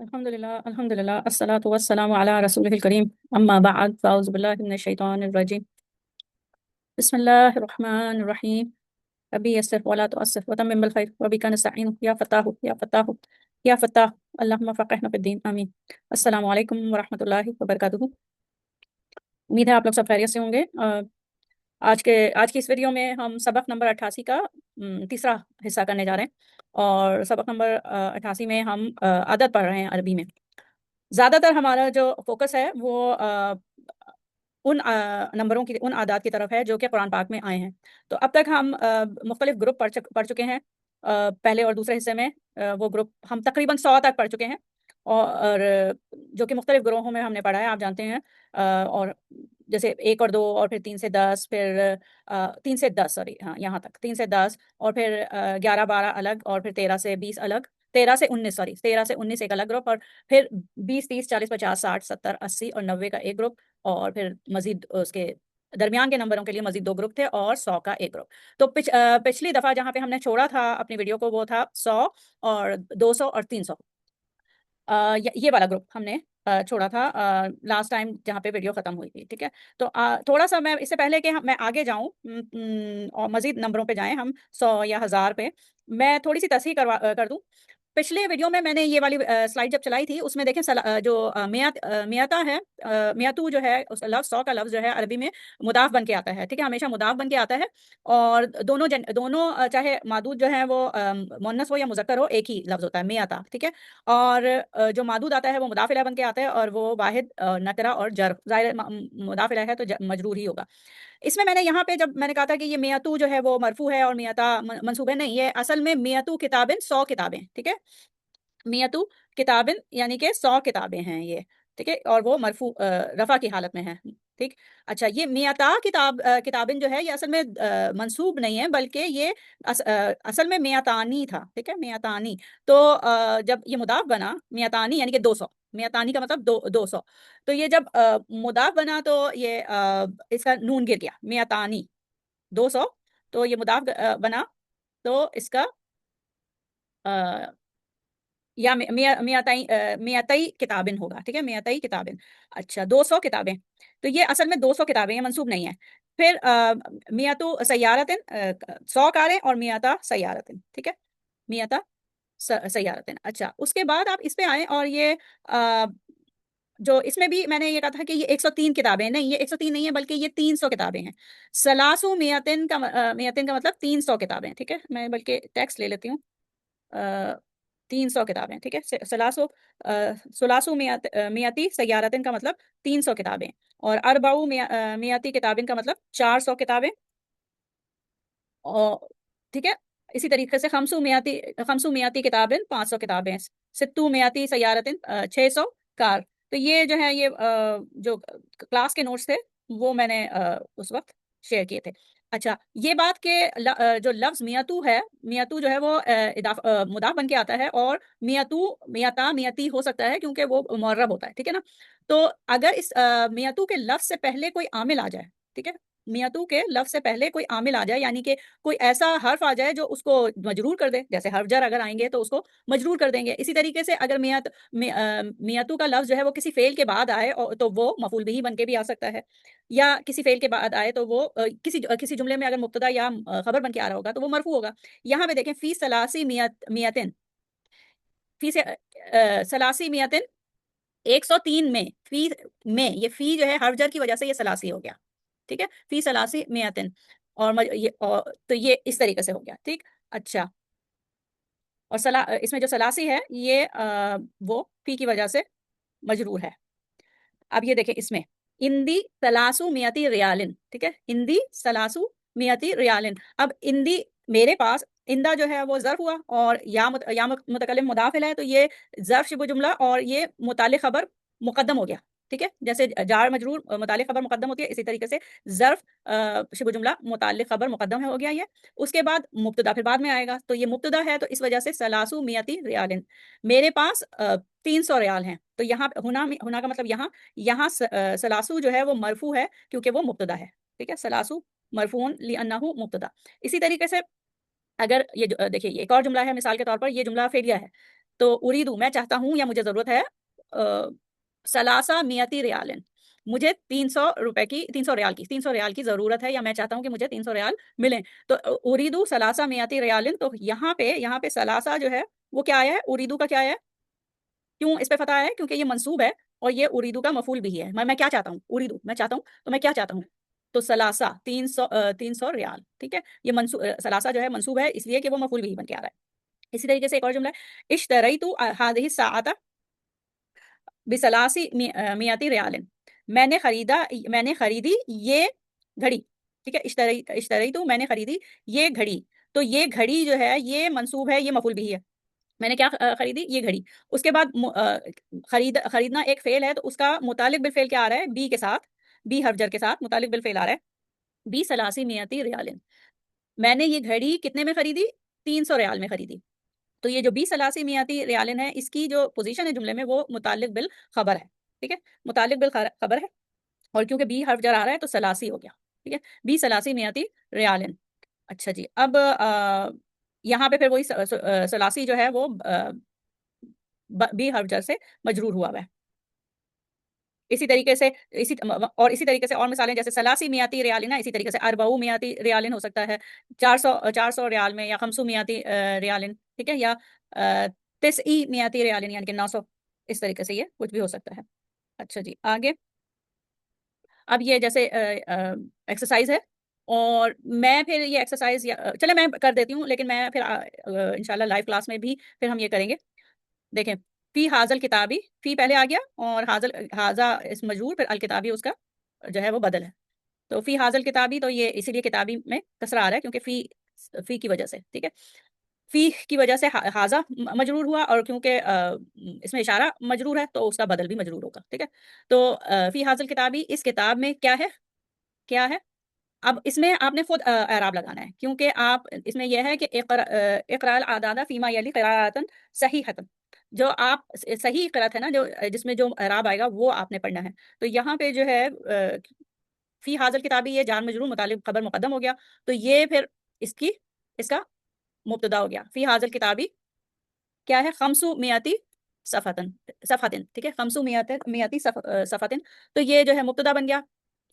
الحمد للہ الصلاۃ والسلام علی رسول الکریم اما بعد فاعوذ باللہ من الشیطان الرجیم بسم اللہ الرحمن الرحیم ربی یسر ولا تعسر وتمم بالخیر وبک نستعین یا فتاح یا فتاح یا فتاح اللہم فقہنا فی الدین آمین۔ السلام علیکم ورحمۃ اللہ وبرکاتہ۔ امید ہے آپ لوگ سب خیریت سے ہوں گے۔ آج کی اس ویڈیو میں ہم سبق نمبر 88 کا تیسرا حصہ کرنے جا رہے ہیں، اور سبق نمبر 88 میں ہم عدد پڑھ رہے ہیں عربی میں۔ زیادہ تر ہمارا جو فوکس ہے وہ ان نمبروں کی، ان اعداد کی طرف ہے جو کہ قرآن پاک میں آئے ہیں۔ تو اب تک ہم مختلف گروپ پڑھ چکے ہیں۔ پہلے اور دوسرے حصے میں وہ گروپ ہم تقریباً 100 تک پڑھ چکے ہیں، اور جو کہ مختلف گروہوں میں ہم نے پڑھا ہے، آپ جانتے ہیں۔ اور جیسے 1 اور 2، اور پھر 3 سے 10، پھر 3 سے 10 سوری ہاں یہاں تک 3 سے 10، اور پھر 11 12 الگ، اور پھر 13 سے 20 الگ، 13 سے 19 سوری 13 سے 19 ایک الگ گروپ، اور پھر 20 30 40 50 60 70 80 اور 90 کا ایک گروپ، اور پھر مزید اس کے درمیان کے نمبروں کے لیے مزید 2 گروپ تھے، اور 100 کا ایک گروپ۔ تو پچھلی دفعہ جہاں پہ ہم نے چھوڑا تھا اپنی ویڈیو کو، وہ تھا 100 اور 200 اور 300۔ یہ والا گروپ ہم نے چھوڑا تھا لاسٹ ٹائم جہاں پہ ویڈیو ختم ہوئی تھی، ٹھیک ہے۔ تو تھوڑا سا میں اس سے پہلے کہ میں آگے جاؤں اور مزید نمبروں پہ جائیں، ہم 100 یا 1000 پہ، میں تھوڑی سی تصحیح کر دوں۔ پچھلے ویڈیو میں نے یہ والی سلائیڈ جب چلائی تھی، اس میں دیکھیں جو میاتا ہے، میاتو جو ہے، اس لفظ 100 کا لفظ جو ہے عربی میں مضاف بن کے آتا ہے، ٹھیک ہے، ہمیشہ مضاف بن کے آتا ہے، اور دونوں چاہے معدود جو ہے وہ مؤنث ہو یا مذکر ہو، ایک ہی لفظ ہوتا ہے میاتا، ٹھیک ہے۔ اور جو معدود آتا ہے وہ مضاف الیہ بن کے آتا ہے، اور وہ واحد نکرہ اور جر، ظاہر مضاف الیہ ہے تو مجرور ہی ہوگا۔ اس میں نے یہاں پہ جب میں نے کہا تھا کہ یہ میاتو جو ہے وہ مرفوع ہے اور میاتا منصوب ہے، نہیں، یہ اصل میں میاتو کتابن 100 کتابیں، ٹھیک ہے، میاتو کتابن یعنی کہ 100 کتابیں ہیں یہ، ٹھیک ہے، اور وہ مرفوع رفع کی حالت میں ہے، ٹھیک۔ اچھا، یہ میاتا کتابن جو ہے یہ اصل میں منصوب نہیں ہے، بلکہ یہ اصل میں میاتانی تھا، ٹھیک ہے، میاتانی۔ تو جب یہ مضاف بنا میاتانی یعنی کہ 200، میاتانی کا مطلب 200، تو یہ جب مضاف بنا تو یہ اس کا نون گر گیا، میاتانی 200، تو یہ مضاف بنا تو اس کا یا میاتئی کتابن ہوگا، ٹھیک ہے، میاتئی کتابن۔ اچھا، 200 کتابیں، تو یہ اصل میں 200 کتابیں، یہ منصوب نہیں ہے۔ پھر میاتو سیارتن، 100 کاریں، اور میاتا سیارتن، ٹھیک ہے، میاتا سیارتن۔ اچھا، اس کے بعد آپ اس پہ آئیں، اور یہ جو اس میں بھی میں نے یہ کہا تھا کہ یہ 103 کتابیں، نہیں، یہ 103 نہیں ہے، بلکہ یہ 300 کتابیں ہیں۔ سلاسو میاتن کا مطلب 300 کتابیں، ٹھیک ہے، میں بلکہ ٹیکسٹ لے لیتی ہوں۔ 300 کتابیں، ٹھیک ہے، سلاسو میاتی سیارتن کا مطلب 300 کتابیں، اور اربعو میاتی کتابن کا مطلب 400 کتابیں، اور ٹھیک ہے، اسی طریقے سے خمسو میاتی کتابن 500 کتابیں، ستو میاتی سیارتن 600 کار۔ تو یہ جو ہے، یہ جو کلاس کے نوٹس تھے وہ میں نے اس وقت شیئر کیے تھے۔ اچھا، یہ بات کہ جو لفظ میاتو ہے، میاتو جو ہے وہ مضاف بن کے آتا ہے، اور میاتو میاتا میاتی ہو سکتا ہے کیونکہ وہ معرب ہوتا ہے، ٹھیک ہے نا۔ تو اگر اس میاتو کے لفظ سے پہلے کوئی عامل آ جائے، ٹھیک ہے، میاتو کے لفظ سے پہلے کوئی عامل آ جائے، یعنی کہ کوئی ایسا حرف آ جائے جو اس کو مجرور کر دے، جیسے حرف جر اگر آئیں گے تو اس کو مجرور کر دیں گے۔ اسی طریقے سے اگر میاتو کا لفظ جو ہے وہ کسی فعل کے بعد آئے تو وہ مفعول بھی بن کے بھی آ سکتا ہے، یا کسی فعل کے بعد آئے تو وہ کسی جملے میں اگر مبتدا یا خبر بن کے آ رہا ہوگا تو وہ مرفوع ہوگا۔ یہاں پہ دیکھیں، فی ثلاثی میاتن، فی ثلاثی میاتن 103 میں، فی میں، یہ فی جو ہے حرف جر کی وجہ سے یہ ثلاثی ہو گیا، ٹھیک ہے، فی ثلاثی میاتن، اور تو یہ اس طریقے سے ہو گیا، ٹھیک۔ اچھا، اور اس میں جو ثلاثی ہے یہ وہ فی کی وجہ سے مجرور ہے۔ اب یہ دیکھیں، اس میں اندی سلاسو میاتی ریالن، ٹھیک ہے، اندی سلاسو میاتی ریالن۔ اب اندی میرے پاس، اندہ جو ہے وہ ظرف ہوا، اور یا متکلم مضاف الیہ ہے، تو یہ ظرف شبہ جملہ اور یہ متعلق خبر مقدم ہو گیا، ٹھیک ہے، جیسے جار مجرور متعلق خبر مقدم ہوتی ہے، اسی طریقے سے ظرف شبہ جملہ متعلق خبر مقدم ہو گیا یہ۔ اس کے بعد مبتدا پھر بعد میں آئے گا، تو یہ مبتدا ہے، تو اس وجہ سے سلاسو میاتی ریالن، میرے پاس 300 ریال ہیں۔ تو یہاں ہونا کا مطلب یہاں سلاسو جو ہے وہ مرفوع ہے کیونکہ وہ مبتدا ہے، ٹھیک ہے، سلاسو مرفوع لأنہ مبتدا۔ اسی طریقے سے اگر یہ دیکھیے، یہ ایک اور جملہ ہے، مثال کے طور پر یہ جملہ فعلیہ ہے، تو اریدو میں چاہتا ہوں یا مجھے ضرورت ہے سلاسہ میتی ریالن، مجھے 300 روپے کی 300 ریال کی ضرورت ہے، یا میں چاہتا ہوں کہ مجھے 300 ریال ملیں. تو اریدو سلاسہ میتی ریالن، تو یہاں پہ سلاسہ جو ہے وہ کیا آیا ہے، اریدو کا کیا آیا ہے، کیوں اس پہ فتح آیا ہے؟ کیونکہ یہ منصوب ہے اور یہ اریدو کا مفعول بھی ہے. میں کیا چاہتا ہوں، اریدو میں چاہتا ہوں، تو میں کیا چاہتا ہوں، تو سلاسہ 300 ریال. ٹھیک ہے، یہ سلاسہ جو ہے منصوب ہے اس لیے کہ وہ مفعول بھی بن کے آ رہا ہے. اسی طریقے سے ایک اور جملہ ہے، اشتریت هذه الساعة بثلاث مئة ریال، میں نے خریدی یہ گھڑی. ٹھیک ہے، اشتریت میں نے خریدی یہ گھڑی. تو یہ گھڑی جو ہے یہ منصوب ہے، یہ مفعول بھی ہے. میں نے کیا خریدی، یہ گھڑی. اس کے بعد خریدنا ایک فعل ہے، تو اس کا متعلق بالفعل کیا آ رہا ہے، بی کے ساتھ، بی حرف جر کے ساتھ متعلق بالفعل آ رہا ہے بی سلاسی میتی ریال. میں نے یہ گھڑی کتنے میں خریدی، 300 ریال میں خریدی. تو یہ جو بی سلاسی میتی ریالن ہے، اس کی جو پوزیشن ہے جملے میں وہ متعلق بالخبر ہے. ٹھیک ہے، متعلق بالخبر ہے، اور کیونکہ بی حرف جر آ رہا ہے تو سلاسی ہو گیا. ٹھیک ہے، بی سلاسی میتی ریالن. اچھا جی، اب یہاں پہ پھر وہی سلاسی جو ہے وہ بی حرف جر سے مجرور ہوا ہے. اسی طریقے سے اور مثالیں جیسے سلاسی میاتی ریالن ہے، اسی طریقے سے اربعو میاتی ریالن ہو سکتا ہے، 400 ریال میں، یا خمسو میاتی ریالن. ٹھیک ہے، یا تسعی میاتی ریالن یعنی کہ 900. اس طریقے سے یہ کچھ بھی ہو سکتا ہے. اچھا جی، آگے اب یہ جیسے ایکسرسائز ہے، اور میں پھر یہ ایکسرسائز چلے میں کر دیتی ہوں، لیکن میں پھر انشاءاللہ لائیو کلاس میں بھی پھر ہم یہ کریں گے. دیکھیں، فی حاضل کتابی، فی پہلے آ گیا اور حاضہ اس مجرور، پھر الکتابی اس کا جو ہے وہ بدل ہے. تو فی حاضل کتابی، تو یہ اسی لیے کتابی میں کسرہ آ رہا ہے کیونکہ فی کی وجہ سے. ٹھیک ہے، فی کی وجہ سے حاضہ مجرور ہوا، اور کیونکہ اس میں اشارہ مجرور ہے تو اس کا بدل بھی مجرور ہوگا. ٹھیک ہے، تو فی حاضل کتابی، اس کتاب میں کیا ہے. اب اس میں آپ نے خود اعراب لگانا ہے، کیونکہ آپ اس میں یہ ہے کہ اقرا العداد فیما یلی قراءۃ صحیحۃ، جو آپ صحیح قرأت ہے نا، جو جس میں جو اعراب آئے گا وہ آپ نے پڑھنا ہے. تو یہاں پہ جو ہے فی حاضل کتابی، یہ جار مجرور متعلق خبر مقدم ہو گیا، تو یہ پھر اس کا مبتدا ہو گیا. فی حاضل کتابی کیا ہے، خمسو میاتی صفحتن. ٹھیک ہے، خمسو میاتی صفحتن، تو یہ جو ہے مبتدا بن گیا.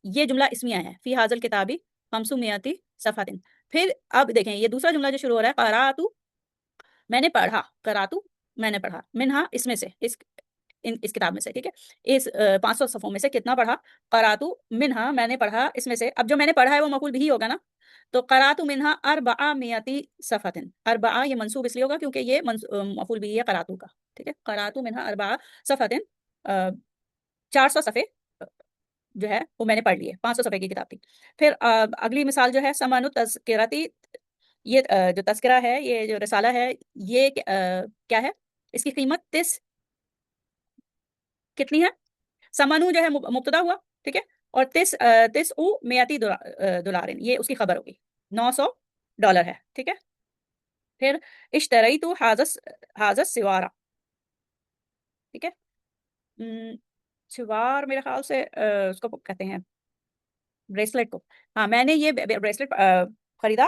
یہ جملہ اسمیہ ہے، فی حاضل کتابی خمسو میاتی صفحتن. پھر اب دیکھیں یہ دوسرا جملہ جو شروع ہو رہا ہے، قرأتو میں نے پڑھا، قرأتو میں نے پڑھا، منہا اس میں سے، اس کتاب میں سے. ٹھیک ہے، اس 500 صفحوں میں سے کتنا پڑھا، قرأتو منہا میں نے پڑھا اس میں سے. اب جو میں نے پڑھا ہے وہ مفعول بھی ہوگا نا، تو قرأتو منہا اربع میاتی صفحتن. اربع یہ منصوب اس لیے ہوگا کیونکہ یہ مفعول بھی ہے قرأتو کا. ٹھیک ہے، قرأتو منہا اربع صفحتن، 400 صفحے جو ہے وہ میں نے پڑھ لیے، 500 صفحے کی کتاب تھی. پھر اگلی مثال جو ہے ثمن التذکرتی، یہ جو تذکرہ ہے، یہ جو رسالہ ہے، یہ کیا ہے، اس کی قیمت کتنی ہے. ثمنو جو ہے مبتدا ہوا. ٹھیک ہے، اور تسع میاتی دولارن، یہ اس کی خبر ہوگی، $900 ہے. ٹھیک ہے، پھر اشتریت حاضر سوارا. ٹھیک ہے، سوار میرے خیال سے اس کو کہتے ہیں بریسلٹ کو. ہاں، میں نے یہ بریسلٹ خریدا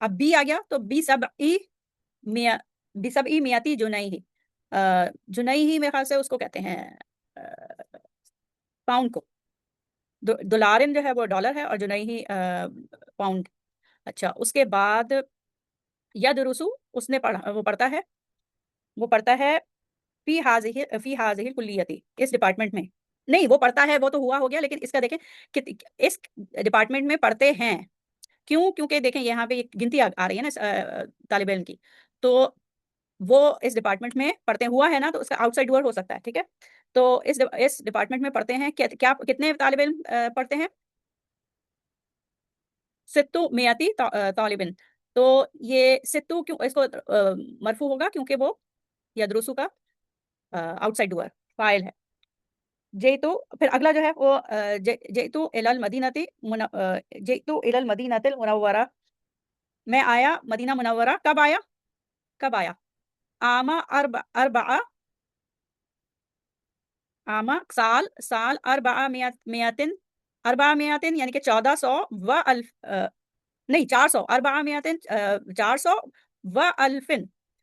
اب بی آ گیا، تو بسبعی میاتی جنیہ. جنیہ میرے خیال سے اس کو کہتے ہیں پاؤنڈ کو. دولارن جو ہے وہ ڈالر ہے، اور جنیہ پاؤنڈ. اچھا، اس کے بعد یدرسو، اس نے پڑھا، وہ پڑھتا ہے فی حاضہ کلیتی، اس ڈپارٹمنٹ میں. نہیں، وہ پڑھتا ہے وہ تو ہو گیا، لیکن اس کا دیکھیں کہ اس ڈپارٹمنٹ میں پڑھتے ہیں. کیوں؟ کیونکہ دیکھیں یہاں پہ گنتی آ رہی ہے نا طالب علم کی، تو وہ اس ڈپارٹمنٹ میں پڑھتے ہوا ہے نا، تو اس کا آؤٹ سائڈ ڈور ہو سکتا ہے. ٹھیک ہے، تو اس ڈپارٹمنٹ میں پڑھتے ہیں کیا کتنے طالب علم پڑھتے ہیں، ستو میاتی طالبن. تو یہ ستو کیوں اس کو مرفوع ہوگا، کیونکہ وہ یدرسو کا آؤٹ سائڈ ڈور فاعل ہے. جیتو، پھر اگلا جو ہے وہ جیتو الی المدینۃ المنورہ، میں آیا مدینہ منورہ. کب آیا آما آما سال اربع میاتن یعنی کہ 1400 و الف نہیں 400 اربع میاتن 400 و الفن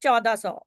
1400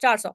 400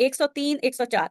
103 104।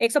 100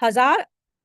1000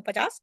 50।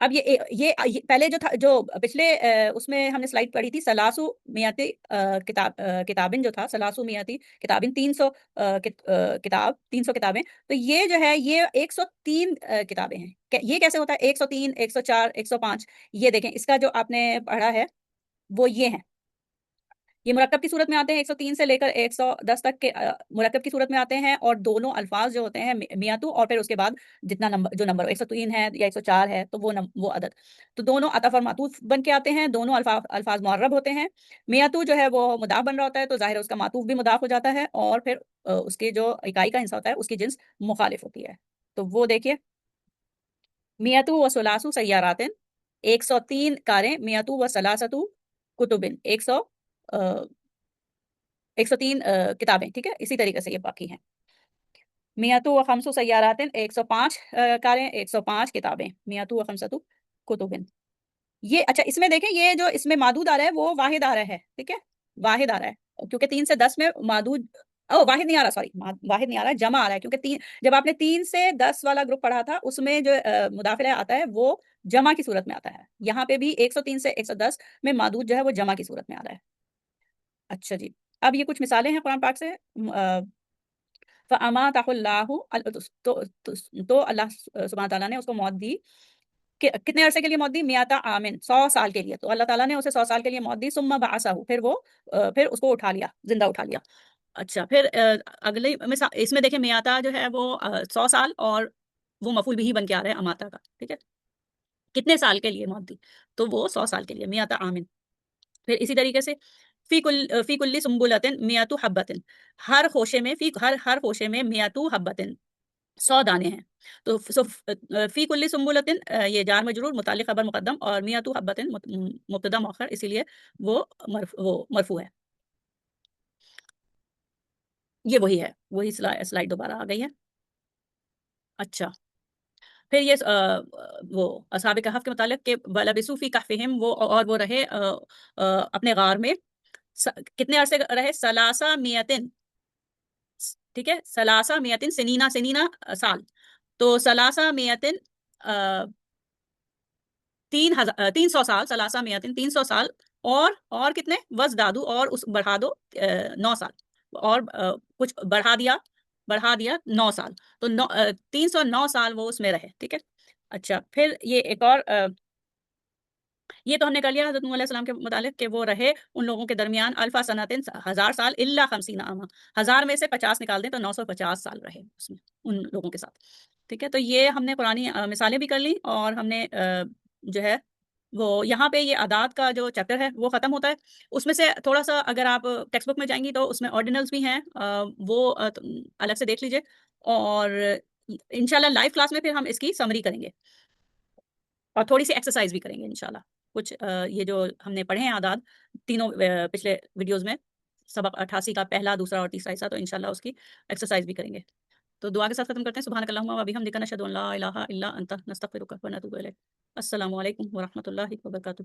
اب یہ پہلے جو تھا، جو پچھلے اس میں ہم نے سلائڈ پڑھی تھی، سلاسو میاتی کتابن جو تھا، سلاسو میاتی کتابن 300 کتاب، 300 کتابیں. تو یہ جو ہے یہ 103 کتابیں ہیں. یہ کیسے ہوتا ہے 103 104 105؟ یہ دیکھیں اس کا جو آپ نے پڑھا ہے وہ یہ ہے، یہ مرکب کی صورت میں آتے ہیں 103 سے لے کر 110 تک کے مرکب کی صورت میں آتے ہیں، اور دونوں الفاظ جو ہوتے ہیں میاتو، اور پھر اس کے بعد جتنا نمبر، جو نمبر 103 ہے یا 104 ہے تو وہ عدد، تو دونوں عطف اور معطوف بن کے آتے ہیں. دونوں الفاظ معرب ہوتے ہیں. میاتو جو ہے وہ مضاف بن رہا ہوتا ہے، تو ظاہر ہے اس کا معطوف بھی مضاف ہو جاتا ہے، اور پھر اس کے جو اکائی کا حصہ ہوتا ہے اس کی جنس مخالف ہوتی ہے. تو وہ دیکھیے، میاتو و سلاسو سیارات، 103 کاریں، میاتو و سلاستو کتبن، 103 کتابیں. ٹھیک ہے، اسی طریقے سے یہ باقی ہیں. میاتو و خمسو سیارات، 105 کاریں، 105 کتابیں، میاتو و خمسطو کتبن. یہ اچھا، اس میں دیکھیں یہ جو اس میں مادود آ رہا ہے وہ واحد آ رہا ہے. ٹھیک ہے، واحد آ رہا ہے، کیونکہ 3 سے 10 میں مادود، واحد نہیں آ رہا، سوری، واحد نہیں آ رہا ہے، جمع آ رہا ہے. کیونکہ جب آپ نے 3 سے 10 والا گروپ پڑھا تھا اس میں جو مداخلہ آتا ہے وہ جمع کی صورت میں آتا ہے. یہاں پہ بھی 103 سے 110 میں مادود جو ہے وہ جمع کی صورت میں آ رہا ہے. اچھا جی، اب یہ کچھ مثالیں ہیں قرآن پاک سے. فَأَمَاتَهُ اللَّهُ، تو اللہ سبحانہ تعالیٰ نے اس کو موت دی. کتنے عرصے کے لیے موت دی؟ میاتا آمن، 100 سال کے لیے. تو اللہ تعالیٰ نے اسے 100 سال کے لیے موت دی. ثم بعثہ، پھر اس کو اٹھا لیا، زندہ اٹھا لیا. اچھا، پھر اگلے اس میں دیکھیں میاتا جو ہے وہ 100 سال، اور وہ مفعول بھی بن کے آ رہا ہے اماتا کا. ٹھیک ہے، کتنے سال کے لیے موت دی؟ تو وہ 100 سال کے لیے، میاتا آمن. پھر اسی طریقے سے فی کل سنبلۃ میاتو حبۃ، ہر خوشے میں، ہر خوشے میں میاتو حبۃ، 100 دانے ہیں. تو فی کل سنبلۃ، یہ جار مجرور، متعلق خبر مقدم، اور میاتو حبۃ مبتدا مؤخر، اسی لیے وہ مرفوع ہے. یہ وہی ہے، وہی سلائڈ دوبارہ آ گئی ہے. اچھا، پھر یہ وہ اصحاب کہف کے متعلق کہ وَلَبِثُوا فِي كَهْفِهِمْ، اور وہ رہے اپنے غار میں. کتنے عرصے رہے؟ ثلاثہ میتن. ٹھیک ہے، ثلاثہ میتن، سنینا سال. تو ثلاثہ میتن 300 سال، ثلاثہ میتن 300 سال، اور کتنے؟ وزدادو، اور اس بڑھا دو 9 سال، اور کچھ بڑھا دیا 9 سال. تو 309 سال وہ اس میں رہے. ٹھیک ہے. اچھا، پھر یہ ایک اور یہ تو ہم نے کر لیا حضرت نوح علیہ السلام کے متعلق کہ وہ رہے ان لوگوں کے درمیان الفا سنتن، 1000 سال، الا 50 عاما، 1000 میں سے 50 نکال دیں تو 950 سال رہے اس میں ان لوگوں کے ساتھ. ٹھیک ہے، تو یہ ہم نے قرآنی مثالیں بھی کر لی، اور ہم نے جو ہے وہ یہاں پہ یہ عادات کا جو چیپٹر ہے وہ ختم ہوتا ہے. اس میں سے تھوڑا سا اگر آپ ٹیکسٹ بک میں جائیں گی تو اس میں آرڈینلز بھی ہیں، وہ الگ سے دیکھ لیجئے، اور انشاءاللہ لائیو کلاس میں پھر ہم اس کی سمری کریں گے، اور تھوڑی سی ایکسرسائز بھی کریں گے انشاءاللہ. کچھ یہ جو ہم نے پڑھے ہیں اعداد تینوں پچھلے ویڈیوز میں، سبق 88 کا پہلا، دوسرا اور تیسرا حصہ، تو انشاءاللہ اس کی ایکسرسائز بھی کریں گے. تو دعا کے ساتھ ختم کرتے ہیں. سبحانک اللہم و بحمدک، نشہد ان لا الہ الا انت، نستغفرک و نتوب الیک. السلام علیکم ورحمۃ اللہ وبرکاتہ.